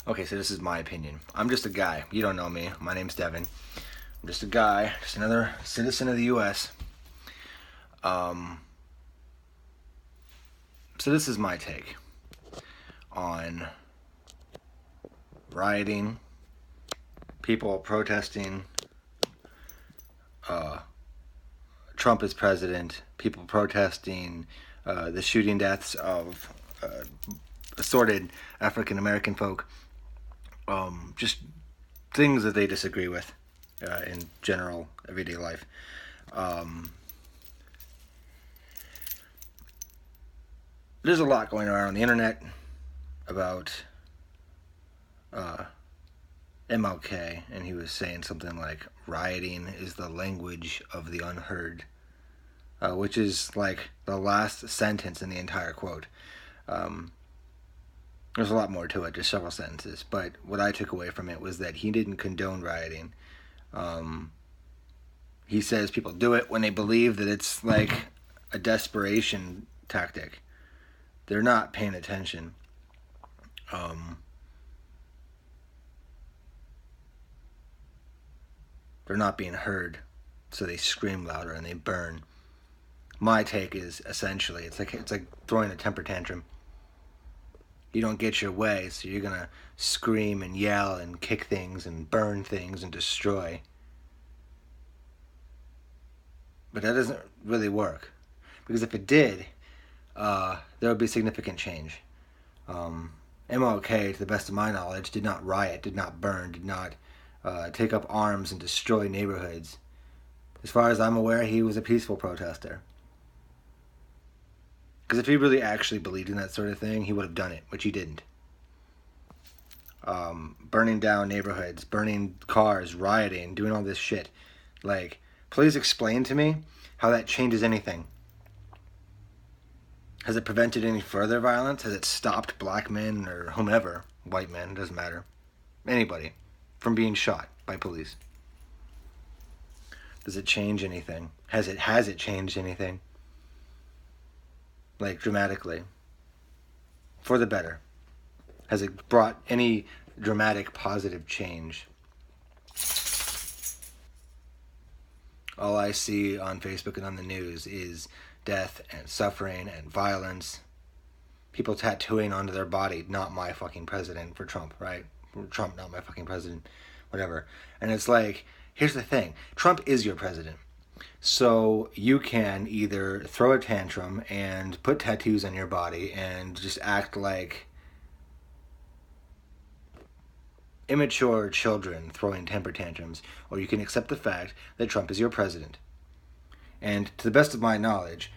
Okay, so this is my opinion. I'm just a guy. You don't know me. My name's Devin. I'm just a guy, just another citizen of the U.S. Um, so this is my take on rioting, people protesting, Trump is president, people protesting the shooting deaths of assorted African American folk, just things that they disagree with in general everyday life. There's a lot going around on the internet about MLK, and he was saying something like, rioting is the language of the unheard, which is like the last sentence in the entire quote. There's a lot more to it, just several sentences, but what I took away from it was that he didn't condone rioting. He says people do it when they believe that it's like a desperation tactic. They're not paying attention. They're not being heard, so they scream louder and they burn. My take is essentially it's like throwing a temper tantrum. You don't get your way, so you're gonna scream and yell and kick things and burn things and destroy. But that doesn't really work, because if it did, there would be significant change. MLK, to the best of my knowledge, did not riot, did not burn, did not take up arms and destroy neighborhoods. As far as I'm aware, he was a peaceful protester. Because if he really actually believed in that sort of thing, he would have done it, which he didn't. Burning down neighborhoods, burning cars, rioting, doing all this shit. Like, please explain to me how that changes anything. Has it prevented any further violence? Has it stopped black men or whomever, white men, doesn't matter, anybody, from being shot by police? Does it change anything? Has it changed anything? Like, dramatically? For the better? Has it brought any dramatic positive change? All I see on Facebook and on the news is death and suffering and violence. People tattooing onto their body, not my fucking president, for Trump, right? Trump, not my fucking president, whatever. And it's like, here's the thing. Trump is your president. So you can either throw a tantrum and put tattoos on your body and just act like immature children throwing temper tantrums, or you can accept the fact that Trump is your president. And to the best of my knowledge,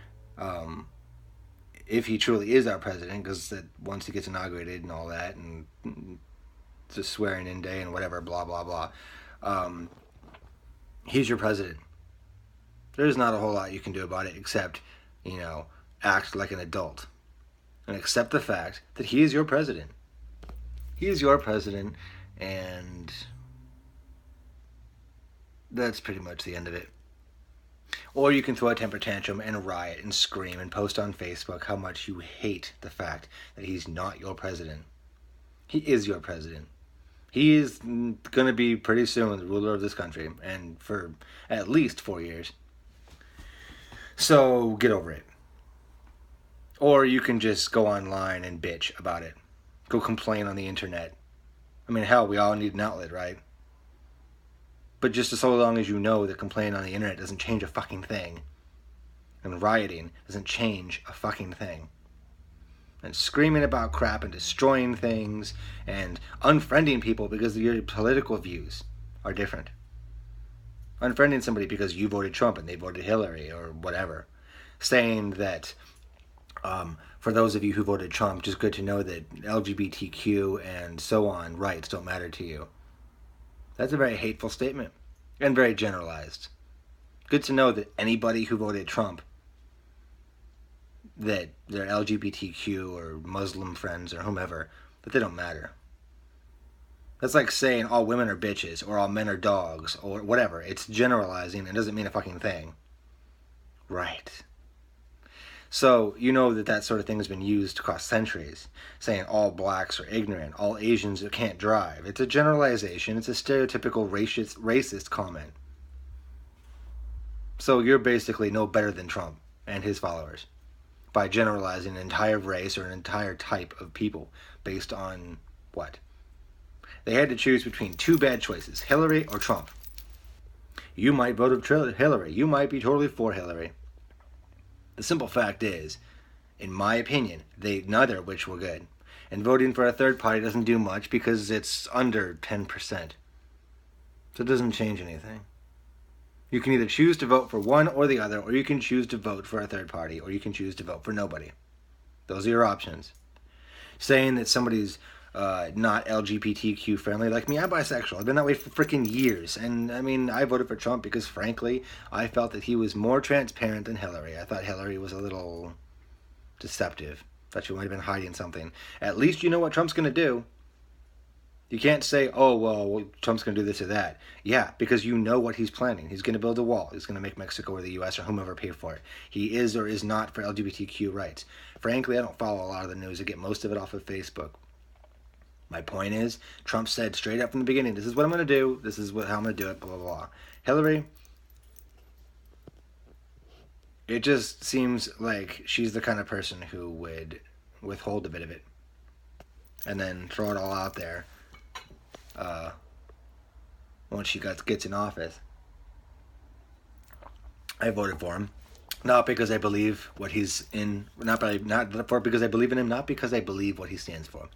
if he truly is our president, because once he gets inaugurated and all that, and it's a swearing in day and whatever, blah, blah, blah, he's your president. There's not a whole lot you can do about it except, act like an adult and accept the fact that he is your president. He is your president, and that's pretty much the end of it. Or you can throw a temper tantrum and riot and scream and post on Facebook how much you hate the fact that he's not your president. He is your president. He is going to be pretty soon the ruler of this country, and for at least 4 years. So get over it. Or you can just go online and bitch about it. Go complain on the internet. I mean, hell, we all need an outlet, right? But just so long as you know that complaining on the internet doesn't change a fucking thing, and rioting doesn't change a fucking thing, and screaming about crap and destroying things and unfriending people because your political views are different. Unfriending somebody because you voted Trump and they voted Hillary or whatever. Saying that, for those of you who voted Trump, just good to know that LGBTQ and so on rights don't matter to you. That's a very hateful statement and very generalized. Good to know that anybody who voted Trump, that they're LGBTQ or Muslim friends or whomever, that they don't matter. That's like saying all women are bitches or all men are dogs or whatever. It's generalizing and doesn't mean a fucking thing. Right. So you know that sort of thing has been used across centuries, saying all blacks are ignorant, all Asians can't drive. It's a generalization. It's a stereotypical racist comment. So you're basically no better than Trump and his followers by generalizing an entire race or an entire type of people based on what? They had to choose between two bad choices, Hillary or Trump. You might vote for Hillary. You might be totally for Hillary. The simple fact is, in my opinion, neither of which were good. And voting for a third party doesn't do much because it's under 10%. So it doesn't change anything. You can either choose to vote for one or the other, or you can choose to vote for a third party, or you can choose to vote for nobody. Those are your options. Saying that somebody's not LGBTQ friendly, like me, I'm bisexual. I've been that way for freaking years. And I mean, I voted for Trump because, frankly, I felt that he was more transparent than Hillary. I thought Hillary was a little deceptive. Thought she might have been hiding something. At least you know what Trump's going to do. You can't say, oh, well, Trump's going to do this or that. Yeah, because you know what he's planning. He's going to build a wall. He's going to make Mexico or the U.S. or whomever pay for it. He is or is not for LGBTQ rights. Frankly, I don't follow a lot of the news. I get most of it off of Facebook. My point is, Trump said straight up from the beginning, this is what I'm going to do. This is how I'm going to do it, blah, blah, blah. Hillary, it just seems like she's the kind of person who would withhold a bit of it and then throw it all out there. Once she gets in office. I voted for him, not because I believe what he's in, not because I believe in him, not because I believe what he stands for,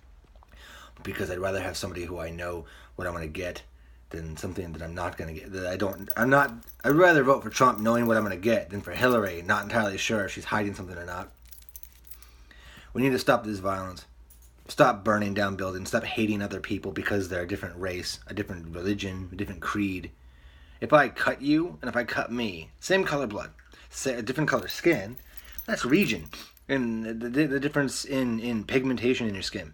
but because I'd rather have somebody who I know what I'm going to get than something that I'm not going to get. I'd rather vote for Trump knowing what I'm going to get than for Hillary, not entirely sure if she's hiding something or not. We need to stop this violence. Stop burning down buildings. Stop hating other people because they're a different race, a different religion, a different creed. If I cut you and if I cut me, same color blood, a different color skin, that's region. And the difference in pigmentation in your skin.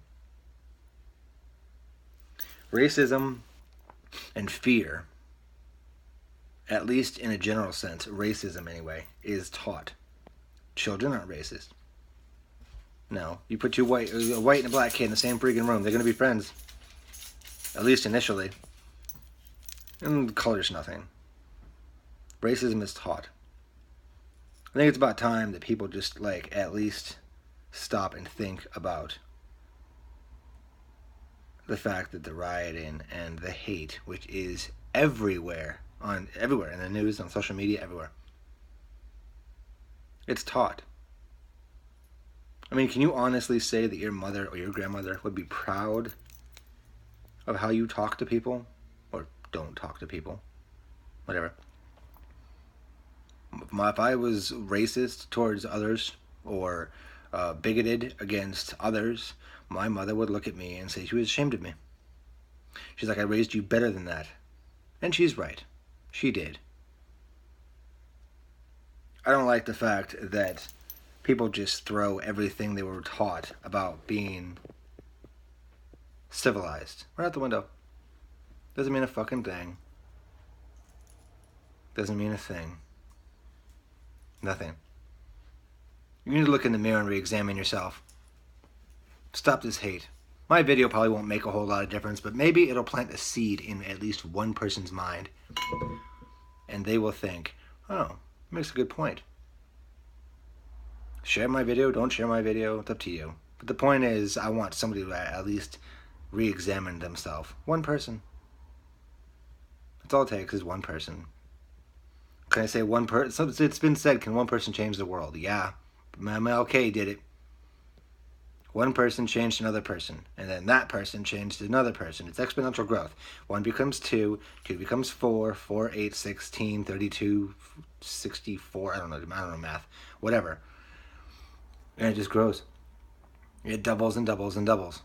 Racism and fear, at least in a general sense, racism anyway, is taught. Children aren't racist. No, you put a white and a black kid in the same freaking room, they're going to be friends. At least initially. And color's nothing. Racism is taught. I think it's about time that people just, at least stop and think about the fact that the rioting and the hate, which is everywhere in the news, on social media, everywhere, it's taught. I mean, can you honestly say that your mother or your grandmother would be proud of how you talk to people? Or don't talk to people? Whatever. If I was racist towards others or bigoted against others, my mother would look at me and say she was ashamed of me. She's like, I raised you better than that. And she's right. She did. I don't like the fact that people just throw everything they were taught about being civilized right out the window. Doesn't mean a fucking thing. Doesn't mean a thing. Nothing. You need to look in the mirror and re-examine yourself. Stop this hate. My video probably won't make a whole lot of difference, but maybe it'll plant a seed in at least one person's mind. And they will think, oh, makes a good point. Share my video, don't share my video, it's up to you. But the point is, I want somebody to at least re-examine themselves. One person. That's all it takes is one person. Can I say one person? So it's been said, can one person change the world? Yeah. MLK did it. One person changed another person, and then that person changed another person. It's exponential growth. 1 becomes 2, 2 becomes 4, 4, 8, 16, 32, 64, I don't know math, whatever. And it just grows. It doubles and doubles and doubles.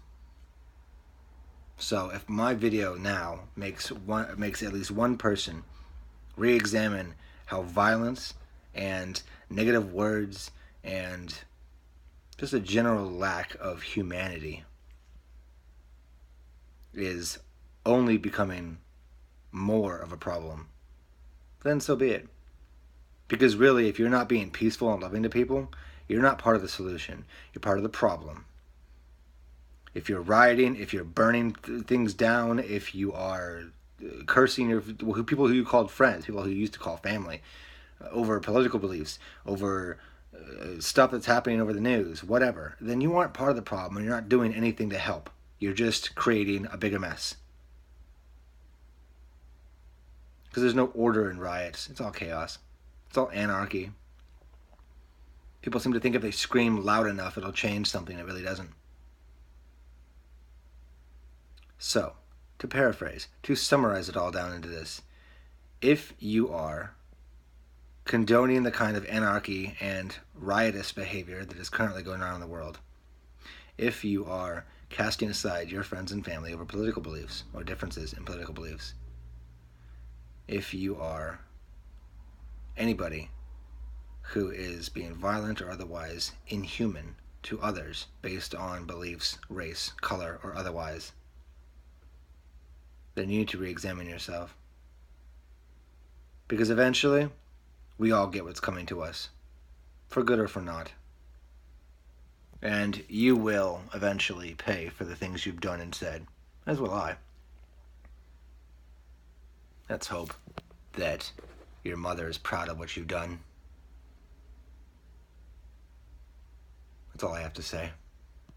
So if my video now makes at least one person re-examine how violence and negative words and just a general lack of humanity is only becoming more of a problem, then so be it. Because really, if you're not being peaceful and loving to people, You're not part of the solution. You're part of the problem. If you're rioting, if you're burning things down, if you are cursing your people who you called friends, people who you used to call family, over political beliefs, over stuff that's happening over the news, whatever, then you aren't part of the problem and you're not doing anything to help. You're just creating a bigger mess. Because there's no order in riots. It's all chaos. It's all anarchy. People seem to think if they scream loud enough, it'll change something. It really doesn't. So, to paraphrase, to summarize it all down into this, if you are condoning the kind of anarchy and riotous behavior that is currently going on in the world, if you are casting aside your friends and family over political beliefs or differences in political beliefs, if you are anybody who is being violent or otherwise inhuman to others based on beliefs, race, color, or otherwise, then you need to re-examine yourself. Because eventually, we all get what's coming to us, for good or for not. And you will eventually pay for the things you've done and said, as will I. Let's hope that your mother is proud of what you've done. That's all I have to say.